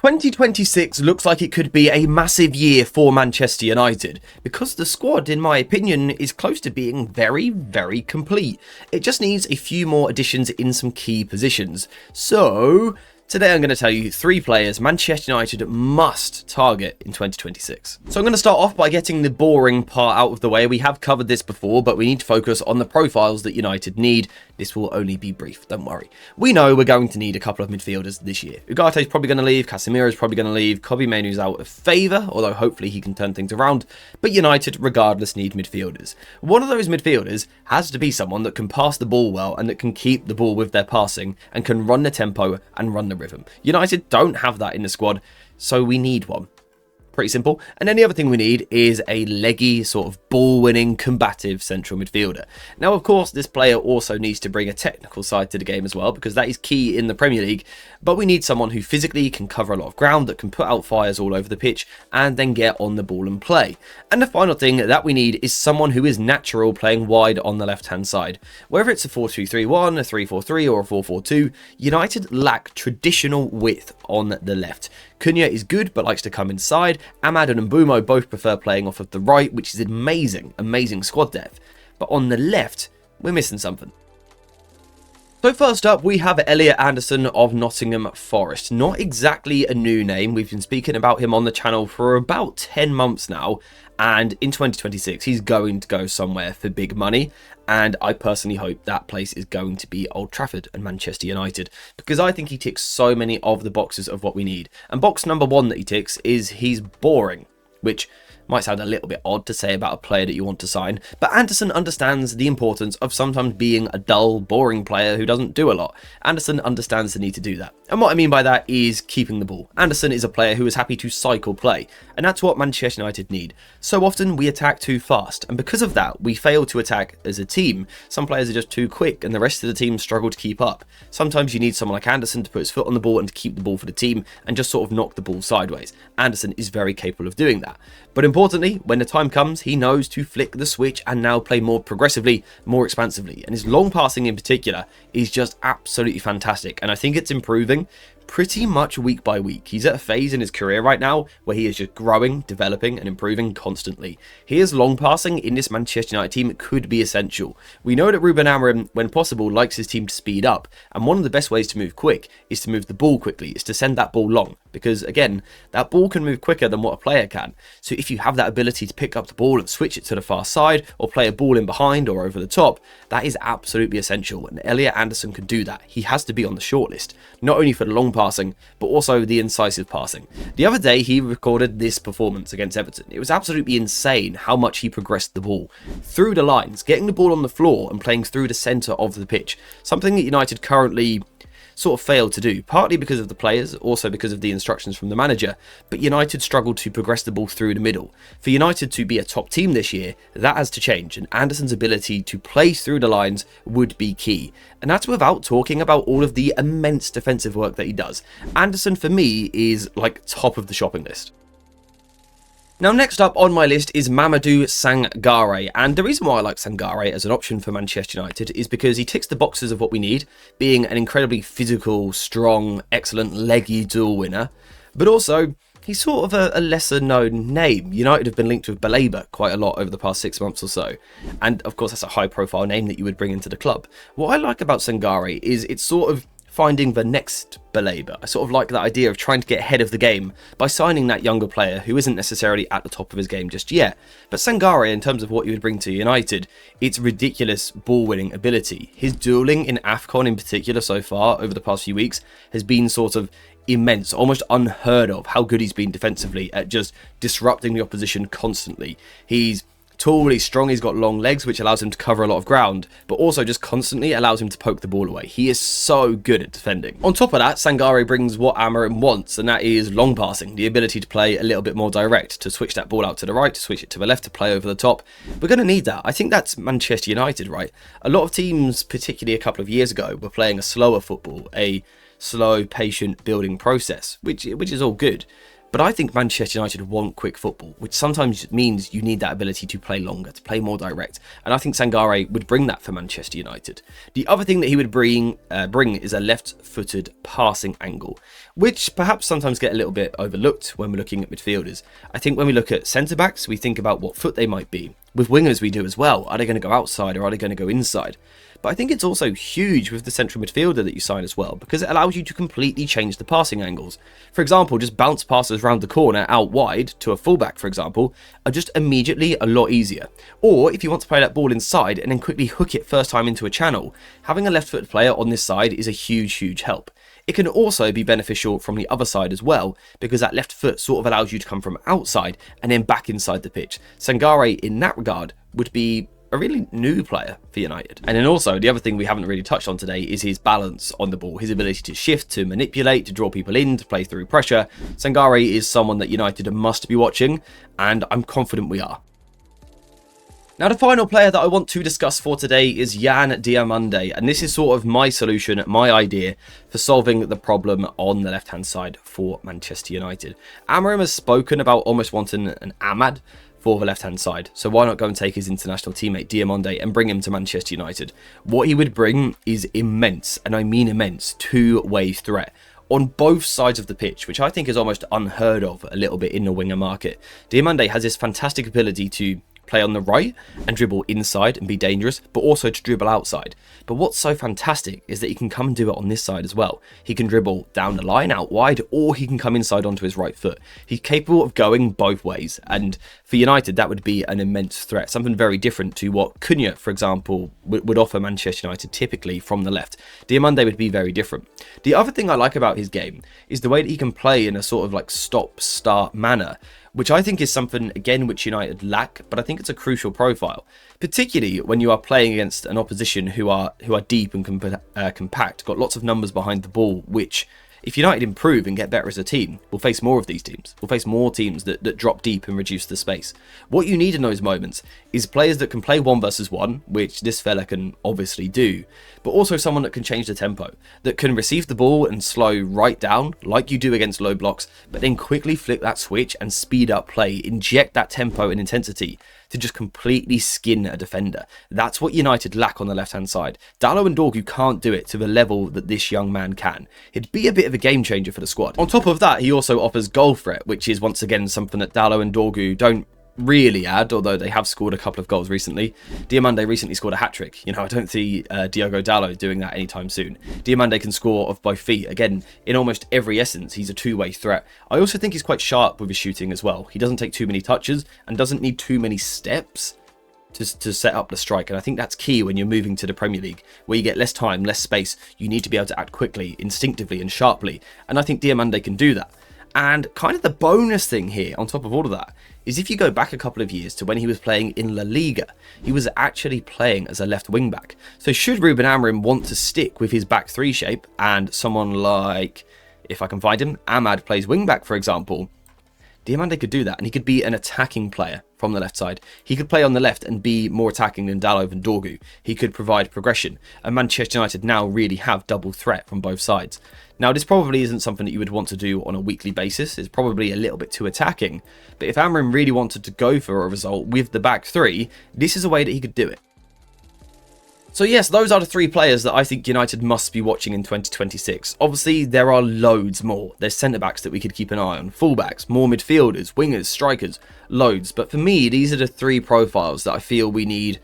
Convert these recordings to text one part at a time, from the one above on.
2026 looks like it could be a massive year for Manchester United because the squad, in my opinion, is close to being very, very complete. It just needs a few more additions in some key positions. So today I'm going to tell you 3 players Manchester United must target in 2026. So I'm going to start off by getting the boring part out of the way. We have covered this before, but we need to focus on the profiles that United need. This will only be brief, don't worry. We know we're going to need a couple of midfielders this year. Ugarte's probably going to leave, Casemiro's probably going to leave, Kobbie Mainoo's out of favour, although hopefully he can turn things around. But United, regardless, need midfielders. One of those midfielders has to be someone that can pass the ball well and that can keep the ball with their passing and can run the tempo and run the rhythm. United don't have that in the squad, so we need one. Pretty simple. And then the other thing we need is a leggy, sort of ball-winning, combative central midfielder. Now, of course, this player also needs to bring a technical side to the game as well, because that is key in the Premier League. But we need someone who physically can cover a lot of ground, that can put out fires all over the pitch, and then get on the ball and play. And the final thing that we need is someone who is natural playing wide on the left-hand side. Whether it's a 4-2-3-1, a 3-4-3, or a 4-4-2, United lack traditional width on the left. Cunha is good, but likes to come inside. Amad and Mbeumo both prefer playing off of the right, which is amazing squad depth. But on the left, we're missing something. So first up, we have Elliot Anderson of Nottingham Forest. Not exactly a new name. We've been speaking about him on the channel for about 10 months now. And in 2026, he's going to go somewhere for big money. And I personally hope that place is going to be Old Trafford and Manchester United, because I think he ticks so many of the boxes of what we need. And box number 1 that he ticks is he's boring, which might sound a little bit odd to say about a player that you want to sign, but Anderson understands the importance of sometimes being a dull, boring player who doesn't do a lot. Anderson understands the need to do that. And what I mean by that is keeping the ball. Anderson is a player who is happy to cycle play, and that's what Manchester United need. So often we attack too fast, and because of that, we fail to attack as a team. Some players are just too quick, and the rest of the team struggle to keep up. Sometimes you need someone like Anderson to put his foot on the ball and to keep the ball for the team, and just sort of knock the ball sideways. Anderson is very capable of doing that. But importantly, when the time comes, he knows to flick the switch and now play more progressively, more expansively. And his long passing in particular is just absolutely fantastic. And I think it's improving pretty much week by week. He's at a phase in his career right now where he is just growing, developing and improving constantly. His long passing in this Manchester United team could be essential. We know that Ruben Amorim, when possible, likes his team to speed up, and one of the best ways to move quick is to move the ball quickly, is to send that ball long, because again, that ball can move quicker than what a player can. So if you have that ability to pick up the ball and switch it to the far side, or play a ball in behind or over the top, that is absolutely essential, and Elliot Anderson can do that. He has to be on the shortlist, not only for the long passing, but also the incisive passing. The other day, he recorded this performance against Everton. It was absolutely insane how much he progressed the ball through the lines, getting the ball on the floor and playing through the centre of the pitch. Something that United currently sort of failed to do, partly because of the players, also because of the instructions from the manager, but United struggled to progress the ball through the middle. For United to be a top team this year, that has to change, and Anderson's ability to play through the lines would be key. And that's without talking about all of the immense defensive work that he does. Anderson, for me, is like top of the shopping list. Now, next up on my list is Mamadou Sangare, and the reason why I like Sangare as an option for Manchester United is because he ticks the boxes of what we need, being an incredibly physical, strong, excellent, leggy duel winner, but also he's sort of a lesser known name. United have been linked with Baleba quite a lot over the past 6 months or so, and of course that's a high profile name that you would bring into the club. What I like about Sangare is it's sort of finding the next Baleba. I sort of like that idea of trying to get ahead of the game by signing that younger player who isn't necessarily at the top of his game just yet. But Sangare, in terms of what you would bring to United, it's ridiculous ball-winning ability. His duelling in AFCON in particular so far over the past few weeks has been sort of immense, almost unheard of how good he's been defensively at just disrupting the opposition constantly. He's tall, he's strong, he's got long legs, which allows him to cover a lot of ground, but also just constantly allows him to poke the ball away. He is so good at defending. On top of that, Sangare brings what Amorim wants, and that is long passing, the ability to play a little bit more direct, to switch that ball out to the right, to switch it to the left, to play over the top. We're going to need that. I think that's Manchester United, right? A lot of teams, particularly a couple of years ago, were playing a slower football, a slow, patient building process, which is all good. But I think Manchester United want quick football, which sometimes means you need that ability to play longer, to play more direct. And I think Sangare would bring that for Manchester United. The other thing that he would bring is a left-footed passing angle, which perhaps sometimes get a little bit overlooked when we're looking at midfielders. I think when we look at centre-backs, we think about what foot they might be. With wingers, we do as well. Are they going to go outside or are they going to go inside? But I think it's also huge with the central midfielder that you sign as well, because it allows you to completely change the passing angles. For example, just bounce passes around the corner out wide to a fullback, for example, are just immediately a lot easier. Or if you want to play that ball inside and then quickly hook it first time into a channel, having a left-footed player on this side is a huge help. It can also be beneficial from the other side as well, because that left foot sort of allows you to come from outside and then back inside the pitch. Sangare, in that regard, would be a really new player for United. And then also, the other thing we haven't really touched on today is his balance on the ball, his ability to shift, to manipulate, to draw people in, to play through pressure. Sangare is someone that United must be watching, and I'm confident we are. Now, the final player that I want to discuss for today is Yan Diomande, and this is sort of my solution, my idea for solving the problem on the left-hand side for Manchester United. Amorim has spoken about almost wanting an Ahmad for the left-hand side, so why not go and take his international teammate Diomande and bring him to Manchester United? What he would bring is immense, and I mean immense, two-way threat on both sides of the pitch, which I think is almost unheard of a little bit in the winger market. Diomande has this fantastic ability to play on the right and dribble inside and be dangerous, but also to dribble outside. But what's so fantastic is that he can come and do it on this side as well. He can dribble down the line out wide, or he can come inside onto his right foot. He's capable of going both ways, and for United that would be an immense threat, something very different to what Cunha, for example, would offer Manchester United typically from the left. Diomande would be very different. The other thing I like about his game is the way that he can play in a sort of like stop-start manner, which I think is something, again, which United lack, but I think it's a crucial profile, particularly when you are playing against an opposition who are deep and compact, got lots of numbers behind the ball, which, if United improve and get better as a team, we'll face more of these teams. We'll face more teams that drop deep and reduce the space. What you need in those moments is players that can play 1 versus 1, which this fella can obviously do, but also someone that can change the tempo, that can receive the ball and slow right down, like you do against low blocks, but then quickly flip that switch and speed up play, inject that tempo and intensity to just completely skin a defender. That's what United lack on the left-hand side. Dalot and Dorgu can't do it to the level that this young man can. It'd be a bit of a game changer for the squad. On top of that, he also offers goal threat, which is once again something that Dalot and Dorgu don't really add, although they have scored a couple of goals recently. Diomande recently scored a hat-trick. You know, I don't see Diogo Dalot doing that anytime soon. Diomande can score off both feet. Again, in almost every essence, he's a two-way threat. I also think he's quite sharp with his shooting as well. He doesn't take too many touches and doesn't need too many steps to set up the strike, and I think that's key when you're moving to the Premier League, where you get less time, less space. You need to be able to act quickly, instinctively and sharply, and I think Diomande can do that. And kind of the bonus thing here, on top of all of that, is if you go back a couple of years to when he was playing in La Liga, he was actually playing as a left wing back. So should Ruben Amorim want to stick with his back three shape, and someone like, if I can find him, Ahmad plays wing back, for example, Diomande could do that, and he could be an attacking player from the left side. He could play on the left and be more attacking than Dalot and Dorgu. He could provide progression, and Manchester United now really have double threat from both sides. Now, this probably isn't something that you would want to do on a weekly basis. It's probably a little bit too attacking, but if Amorim really wanted to go for a result with the back three, this is a way that he could do it. So yes, those are the 3 players that I think United must be watching in 2026. Obviously, there are loads more. There's centre-backs that we could keep an eye on, full-backs, more midfielders, wingers, strikers, loads. But for me, these are the 3 profiles that I feel we need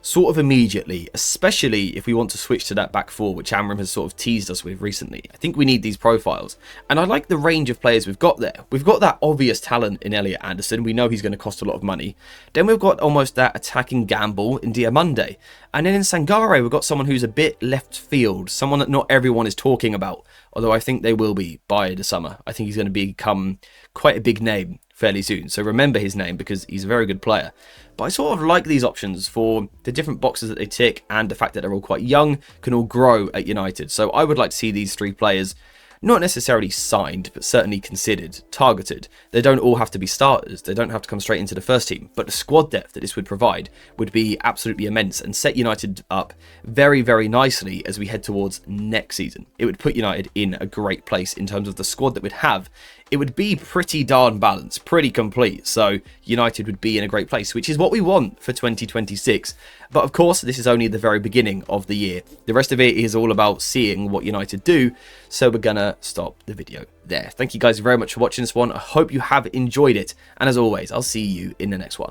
sort of immediately, especially if we want to switch to that back 4, which Amorim has sort of teased us with recently. I think we need these profiles, and I like the range of players we've got there. We've got that obvious talent in Elliot Anderson. We know he's going to cost a lot of money. Then we've got almost that attacking gamble in Diomande, and then in Sangare we've got someone who's a bit left field, someone that not everyone is talking about, although I think they will be by the summer. I think he's going to become quite a big name fairly soon, so remember his name because he's a very good player. But I sort of like these options for the different boxes that they tick, and the fact that they're all quite young, can all grow at United. So I would like to see these 3 players not necessarily signed, but certainly considered, targeted. They don't all have to be starters, they don't have to come straight into the first team, but the squad depth that this would provide would be absolutely immense and set United up very, very nicely as we head towards next season. It would put United in a great place in terms of the squad that we'd have it would be pretty darn balanced, pretty complete. So United would be in a great place, which is what we want for 2026. But of course, this is only the very beginning of the year. The rest of it is all about seeing what United do. So we're gonna stop the video there. Thank you guys very much for watching this one. I hope you have enjoyed it. And as always, I'll see you in the next one.